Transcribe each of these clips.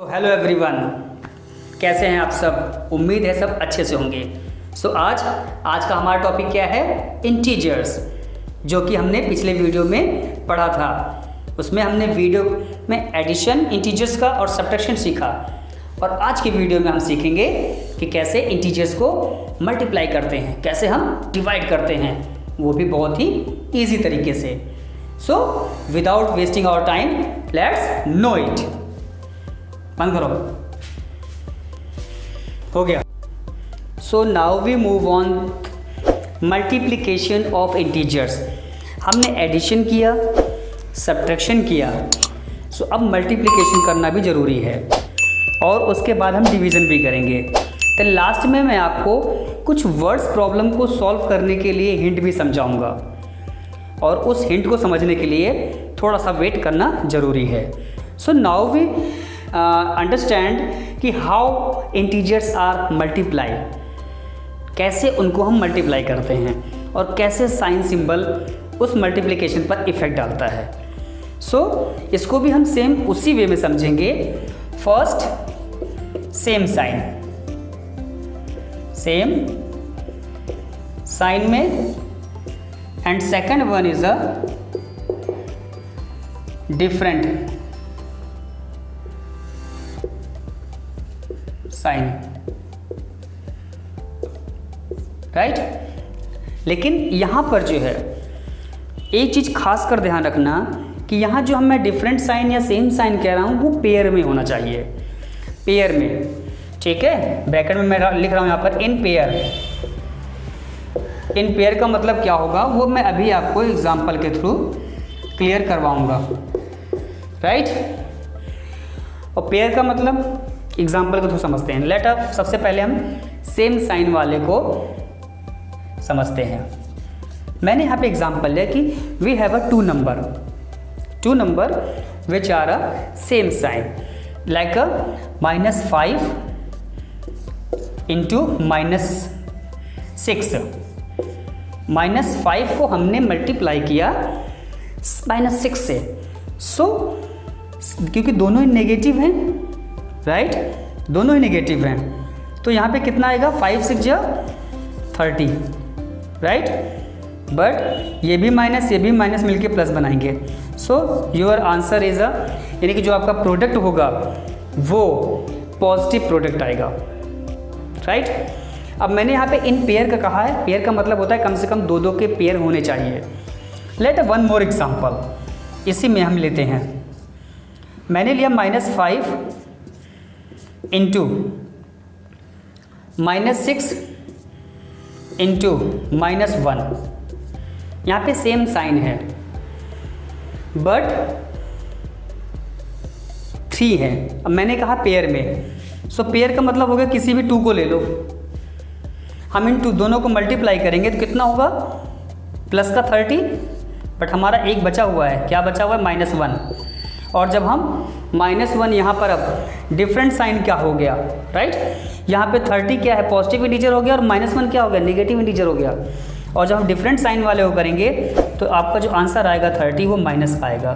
तो hello everyone, कैसे हैं आप सब। उम्मीद है सब अच्छे से होंगे। आज का हमारा टॉपिक क्या है? इंटीजर्स, जो कि हमने पिछले वीडियो में पढ़ा था। उसमें हमने वीडियो में एडिशन इंटीजर्स का और सब्ट्रैक्शन सीखा, और आज की वीडियो में हम सीखेंगे कि कैसे इंटीजर्स को मल्टीप्लाई करते हैं, कैसे हम डिवाइड करते हैं, वो भी बहुत ही ईजी तरीके से। Without wasting our time, let's know it. बंद करो, हो गया। Now we move on multiplication of integers. हमने एडिशन किया, सब्ट्रैक्शन किया, अब मल्टीप्लिकेशन करना भी ज़रूरी है, और उसके बाद हम डिवीज़न भी करेंगे। तो लास्ट में मैं आपको कुछ वर्ड्स प्रॉब्लम को सॉल्व करने के लिए हिंट भी समझाऊंगा, और उस हिंट को समझने के लिए थोड़ा सा वेट करना ज़रूरी है। नाउ वी अंडरस्टैंड कि हाउ इंटीजर्स आर मल्टीप्लाई, कैसे उनको हम मल्टीप्लाई करते हैं और कैसे साइन सिंबल उस मल्टीप्लिकेशन पर इफेक्ट डालता है। इसको भी हम सेम उसी वे में समझेंगे। फर्स्ट सेम साइन में, and second one is a different sign, right. लेकिन यहाँ पर जो है एक चीज़ खास कर ध्यान रखना कि यहाँ जो मैं डिफरेंट साइन या सेम साइन कह रहा हूँ वो पेयर में होना चाहिए, पेयर में, ठीक है। ब्रैकेट में मैं लिख रहा हूँ यहाँ पर इन पेयर। इन पेयर का मतलब क्या होगा वो मैं अभी आपको एग्जाम्पल के थ्रू क्लियर करवाऊँगा, राइट। और पेयर का मतलब एग्जाम्पल के थ्रू समझते हैं। लेट अप सबसे पहले हम सेम साइन वाले को समझते हैं। मैंने यहाँ पे एग्जाम्पल लिया कि we have a two number which are a same sign, like a -5 into -6। -5 को हमने मल्टीप्लाई किया -6 से, क्योंकि दोनों ही नेगेटिव हैं, राइट, दोनों ही नेगेटिव हैं, तो यहाँ पे कितना आएगा? 5 6 30, राइट। बट ये भी माइनस मिलके प्लस बनाएंगे। योर आंसर इज यानी कि जो आपका प्रोडक्ट होगा वो पॉजिटिव प्रोडक्ट आएगा, राइट। अब मैंने यहाँ पे इन पेयर का कहा है। पेयर का मतलब होता है कम से कम दो के पेयर होने चाहिए। लेट वन मोर एग्जाम्पल, इसी में हम लेते हैं। मैंने लिया -5 इंटू -6 इंटू -1। यहाँ पे सेम साइन है बट 3 है। अब मैंने कहा पेयर में, पेयर का मतलब हो गया किसी भी 2 को ले लो, हम इन दोनों को मल्टीप्लाई करेंगे तो कितना होगा? प्लस का 30, बट हमारा एक बचा हुआ है। क्या बचा हुआ है? -1। और जब हम -1 यहाँ पर, अब डिफरेंट साइन क्या हो गया, राइट। यहाँ पे 30 क्या है? पॉजिटिव इंटीजर हो गया, और -1 क्या हो गया? नेगेटिव इंटीजर हो गया। और जब हम डिफरेंट साइन वाले को करेंगे तो आपका जो आंसर आएगा 30 वो माइनस का आएगा।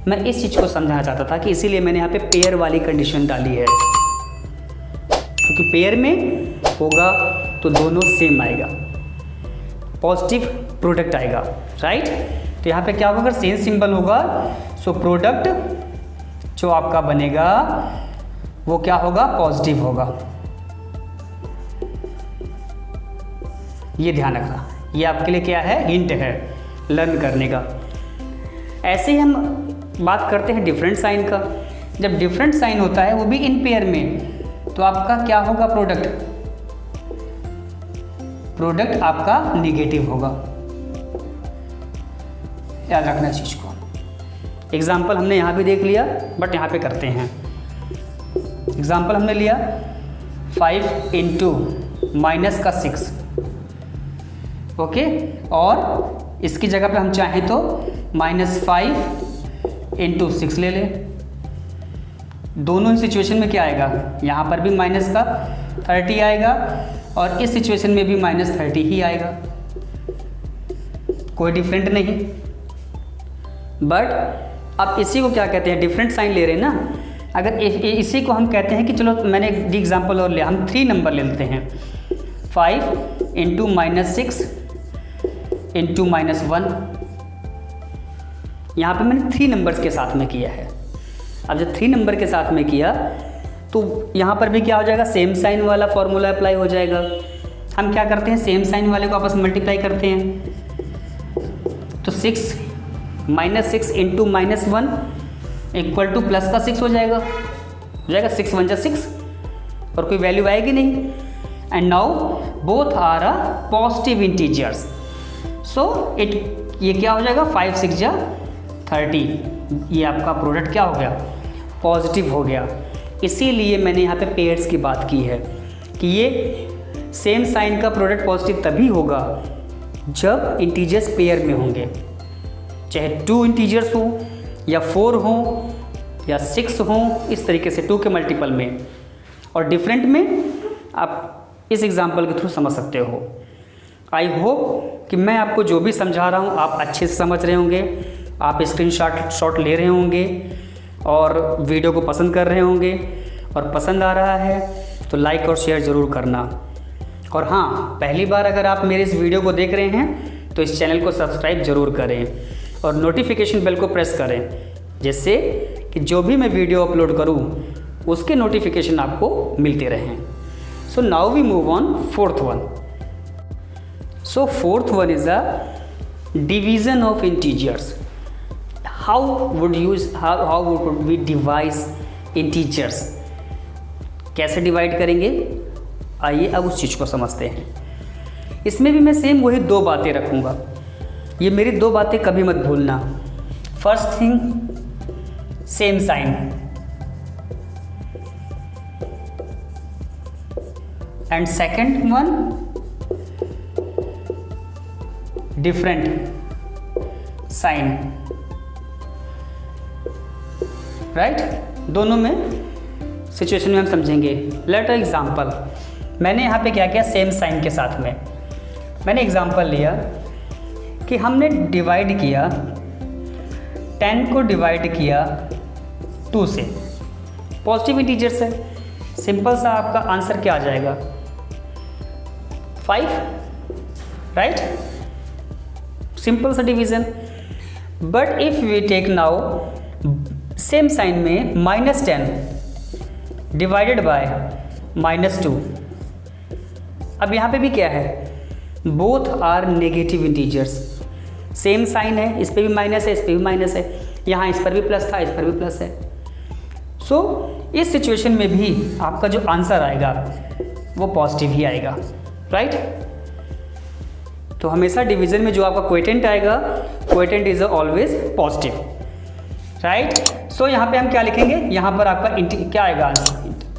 मैं इस चीज़ को समझाना चाहता था कि इसीलिए मैंने यहाँ पे पेयर वाली कंडीशन डाली है, क्योंकि पेयर में होगा तो दोनों सेम आएगा, पॉजिटिव प्रोडक्ट आएगा, राइट। तो यहाँ पे क्या होगा? अगर सेम सिंबल होगा प्रोडक्ट जो आपका बनेगा वो क्या होगा? पॉजिटिव होगा। ये ध्यान रखना, ये आपके लिए क्या है? हिंट है लर्न करने का। ऐसे ही हम बात करते हैं डिफरेंट साइन का। जब डिफरेंट साइन होता है वो भी इन पेयर में, तो आपका क्या होगा? प्रोडक्ट आपका नेगेटिव होगा। याद रखना चीज़ को। एग्जाम्पल हमने यहाँ भी देख लिया, बट यहाँ पे करते हैं। एग्जाम्पल हमने लिया 5 इंटू -6, ओके। और इसकी जगह पे हम चाहें तो -5 इंटू 6 ले लें। दोनों ही सिचुएशन में क्या आएगा? यहाँ पर भी माइनस का 30 आएगा, और इस सिचुएशन में भी -30 ही आएगा, कोई डिफरेंट नहीं। बट अब इसी को क्या कहते हैं? डिफरेंट साइन ले रहे हैं ना, अगर इसी को हम कहते हैं कि चलो मैंने एक एग्जाम्पल और लिया, हम 3 नंबर ले लेते हैं, 5 इंटू -6 इंटू -1। यहाँ पे मैंने 3 नंबर्स के साथ में किया है। अब जब 3 नंबर के साथ में किया तो यहाँ पर भी क्या हो जाएगा, सेम साइन वाला फॉर्मूला अप्लाई हो जाएगा। हम क्या करते हैं, सेम साइन वाले को आपस में मल्टीप्लाई करते हैं, तो 6 -6 इंटू -1 इक्वल टू प्लस का 6 हो जाएगा, 6 1 जा 6 और कोई वैल्यू आएगी नहीं। And now both are a positive integers, so ये क्या हो जाएगा, 5 6 जा 30, ये आपका प्रोडक्ट क्या हो गया, पॉजिटिव हो गया। इसीलिए मैंने यहाँ पे पेयर्स की बात की है कि ये सेम साइन का प्रोडक्ट पॉजिटिव तभी होगा जब इंटीजर्स पेयर में होंगे, चाहे 2 इंटीजर्स हो या 4 हो या 6 हो, इस तरीके से 2 के मल्टीपल में। और डिफरेंट में आप इस एग्जांपल के थ्रू समझ सकते हो। आई होप कि मैं आपको जो भी समझा रहा हूँ आप अच्छे से समझ रहे होंगे, आप स्क्रीनशॉट ले रहे होंगे और वीडियो को पसंद कर रहे होंगे, और पसंद आ रहा है तो लाइक और शेयर ज़रूर करना। और हाँ, पहली बार अगर आप मेरे इस वीडियो को देख रहे हैं तो इस चैनल को सब्सक्राइब ज़रूर करें और नोटिफिकेशन बेल को प्रेस करें, जिससे कि जो भी मैं वीडियो अपलोड करूं उसके नोटिफिकेशन आपको मिलते रहें। So now we move on 4th one. So 4th one is a division of integers. How would we divide integers, कैसे डिवाइड करेंगे, आइए अब उस चीज़ को समझते हैं। इसमें भी मैं सेम वही 2 बातें रखूँगा, ये मेरी 2 बातें कभी मत भूलना। First thing, same sign, and second one, different sign, right. दोनों में सिचुएशन में हम समझेंगे। लेट अ एग्जाम्पल, मैंने यहाँ पे क्या किया, सेम साइन के साथ में मैंने एग्जाम्पल लिया कि हमने डिवाइड किया 10 को डिवाइड किया 2 से, पॉजिटिव इंटीजर से, सिंपल सा आपका आंसर क्या आ जाएगा, 5, राइट। सिंपल सा division. But if we take now same sign में -10 डिवाइडेड बाय -2, अब यहाँ पे भी क्या है, both are negative integers, same sign है, इस पे भी माइनस है, इस पे भी माइनस है, यहाँ इस पर भी प्लस था, इस पर भी प्लस है। सो इस सिचुएशन में भी आपका जो आंसर आएगा वो पॉजिटिव ही आएगा, राइट। तो हमेशा डिवीज़न में जो आपका क्वोटिएंट आएगा, quotient is always positive, right. So यहाँ पे हम क्या लिखेंगे, यहाँ पर आपका क्या आएगा,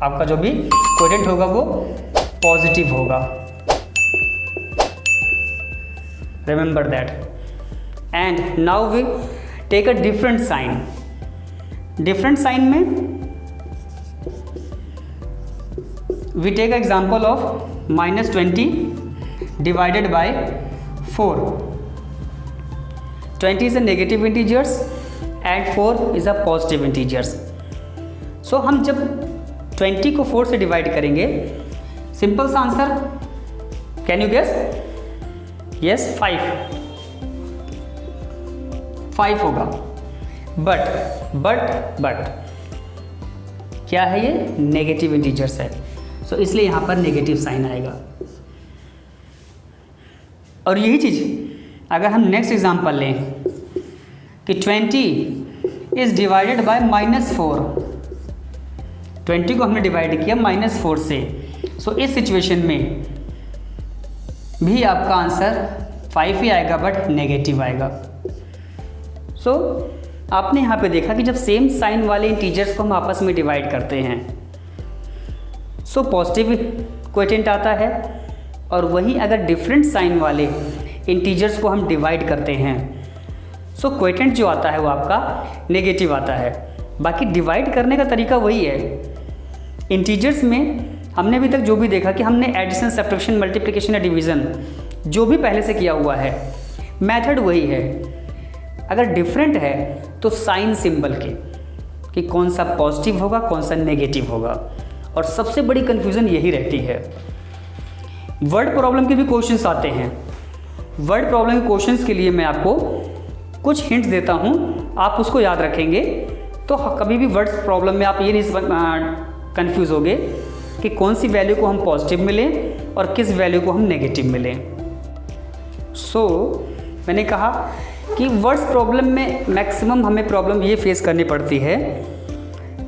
आपका जो भी क्वोटिएंट होगा वो पॉजिटिव होगा, remember that. And now we take a different sign. Different sign में we take example of -20 divided by 4। 20 is a negative integers and 4 is a positive integers. So हम जब 20 को 4 से डिवाइड करेंगे, सिंपल सा answer, can you guess, yes 5 होगा। But क्या है, ये नेगेटिव इंटीजर्स है, सो इसलिए यहाँ पर नेगेटिव साइन आएगा। और यही चीज़ अगर हम नेक्स्ट एग्जांपल लें कि 20 इज डिवाइडेड बाय -4, 20 को हमने डिवाइड किया -4 से, सो इस सिचुएशन में भी आपका आंसर 5 ही आएगा, बट नेगेटिव आएगा। सो आपने यहाँ पे देखा कि जब सेम साइन वाले इंटीजर्स को हम आपस में डिवाइड करते हैं, सो पॉजिटिव क्वोटिएंट आता है, और वहीं अगर डिफरेंट साइन वाले इंटीजर्स को हम डिवाइड करते हैं, सो क्वोटिएंट जो आता है वो आपका नेगेटिव आता है। बाकी डिवाइड करने का तरीका वही है। इंटीजर्स में हमने अभी तक जो भी देखा कि हमने एडिशन, सब्ट्रैक्शन, मल्टीप्लिकेशन या डिवीज़न जो भी पहले से किया हुआ है, मेथड वही है। अगर डिफरेंट है तो साइन सिंबल के, कि कौन सा पॉजिटिव होगा, कौन सा नेगेटिव होगा, और सबसे बड़ी कन्फ्यूज़न यही रहती है। वर्ड प्रॉब्लम के भी क्वेश्चंस आते हैं। वर्ड प्रॉब्लम के क्वेश्चंस के लिए मैं आपको कुछ हिंट्स देता हूँ, आप उसको याद रखेंगे तो कभी भी वर्ड प्रॉब्लम में आप ये नहीं कन्फ्यूज़ होगे कि कौन सी वैल्यू को हम पॉजिटिव मिलें और किस वैल्यू को हम नेगेटिव मिलें। मैंने कहा कि वर्ड्स प्रॉब्लम में मैक्सिमम हमें प्रॉब्लम ये फेस करनी पड़ती है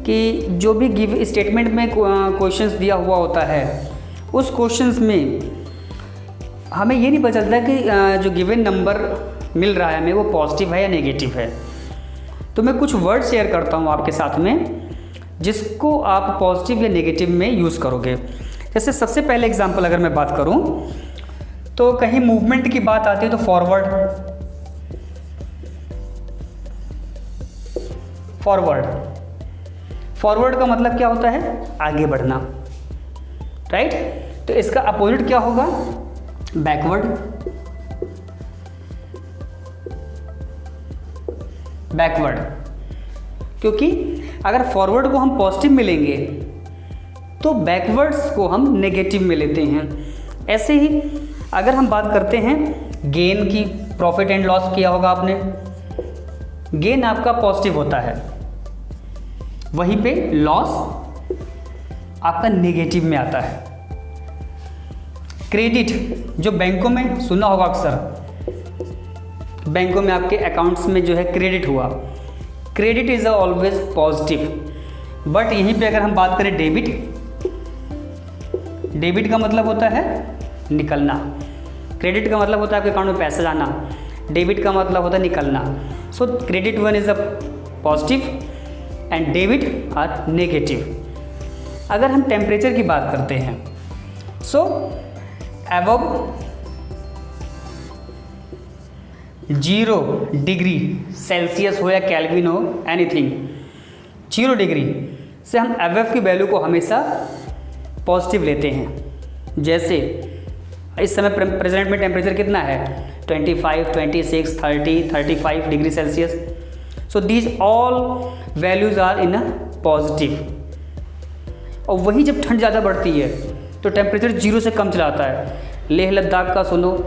कि जो भी गिव स्टेटमेंट में क्वेश्चंस दिया हुआ होता है, उस क्वेश्चंस में हमें ये नहीं पता चलता कि जो गिवन नंबर मिल रहा है हमें वो पॉजिटिव है या नेगेटिव है। तो मैं कुछ वर्ड शेयर करता हूँ आपके साथ में, जिसको आप पॉजिटिव या नेगेटिव में यूज़ करोगे। जैसे सबसे पहले एग्जांपल अगर मैं बात करूँ तो कहीं मूवमेंट की बात आती है तो फॉरवर्ड का मतलब क्या होता है? आगे बढ़ना, राइट। तो इसका अपोजिट क्या होगा? बैकवर्ड। क्योंकि अगर फॉरवर्ड को हम पॉजिटिव मिलेंगे तो बैकवर्ड्स को हम नेगेटिव में लेते हैं। ऐसे ही अगर हम बात करते हैं गेन की, प्रॉफिट एंड लॉस किया होगा आपने, गेन आपका पॉजिटिव होता है, वहीं पे लॉस आपका नेगेटिव में आता है। क्रेडिट, जो बैंकों में सुना होगा अक्सर, बैंकों में आपके अकाउंट्स में जो है क्रेडिट हुआ, credit is always positive. But यहीं पे अगर हम बात करें डेबिट का मतलब होता है निकलना, क्रेडिट का मतलब होता है आपके अकाउंट में पैसा जाना, डेबिट का मतलब होता है निकलना। So credit one is a positive and debit are negative. अगर हम टेम्परेचर की बात करते हैं, सो अबव 0 डिग्री सेल्सियस हो या केल्विन हो, एनीथिंग 0 डिग्री से हम अबव की वैल्यू को हमेशा पॉजिटिव लेते हैं। जैसे इस समय प्रेजेंट में टेम्परेचर कितना है? 25, 26, 30, 35 degree Celsius. So these all values are in a positive. और वही जब ठंड ज़्यादा बढ़ती है तो टेम्परेचर 0 से कम चला आता है। लेह लद्दाख का सुनो,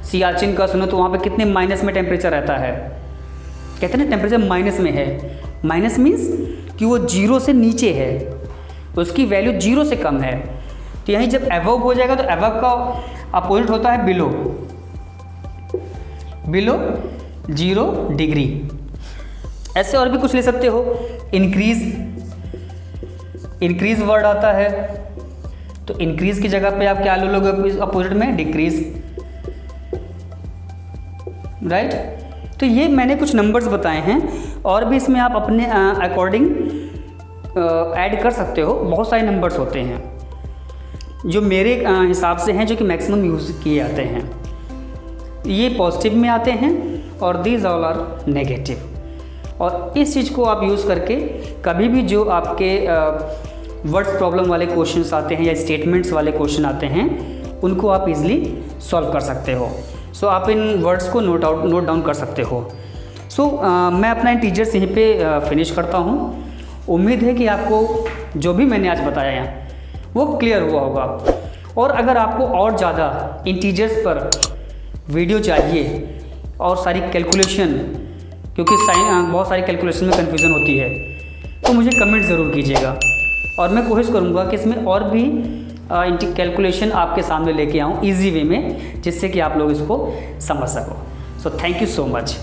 सियाचिन का सुनो, तो वहाँ पे कितने माइनस में टेम्परेचर रहता है। कहते हैं ना टेम्परेचर माइनस में है। माइनस मीन्स कि वो 0 से नीचे है, उसकी वैल्यू 0 से कम है। तो यहीं जब अबव हो जाएगा तो अबव का अपोजिट होता है बिलो 0 डिग्री। ऐसे और भी कुछ ले सकते हो। इंक्रीज वर्ड आता है, तो इंक्रीज की जगह पे आप क्या ले लोगे अपोजिट में? Decrease, right. तो ये मैंने कुछ नंबर्स बताए हैं, और भी इसमें आप अपने अकॉर्डिंग ऐड कर सकते हो। बहुत सारे नंबर्स होते हैं जो मेरे हिसाब से हैं, जो कि मैक्सिमम यूज़ किए जाते हैं। ये पॉजिटिव में आते हैं और दीज ऑल आर नेगेटिव। और इस चीज़ को आप यूज़ करके कभी भी जो आपके वर्ड्स प्रॉब्लम वाले क्वेश्चंस आते हैं या स्टेटमेंट्स वाले क्वेश्चन आते हैं, उनको आप इजीली सॉल्व कर सकते हो। सो आप इन वर्ड्स को नोट डाउन कर सकते हो। मैं अपना इंटीजर्स यहीं पे फिनिश करता हूँ। उम्मीद है कि आपको जो भी मैंने आज बताया है वो क्लियर हुआ होगा। और अगर आपको और ज़्यादा इंटीजर्स पर वीडियो चाहिए और सारी कैलकुलेशन, क्योंकि बहुत सारी कैलकुलेशन में कन्फ्यूज़न होती है, तो मुझे कमेंट ज़रूर कीजिएगा और मैं कोशिश करूँगा कि इसमें और भी कैलकुलेशन आपके सामने लेके आऊँ ईजी वे में, जिससे कि आप लोग इसको समझ सको। So thank you so much.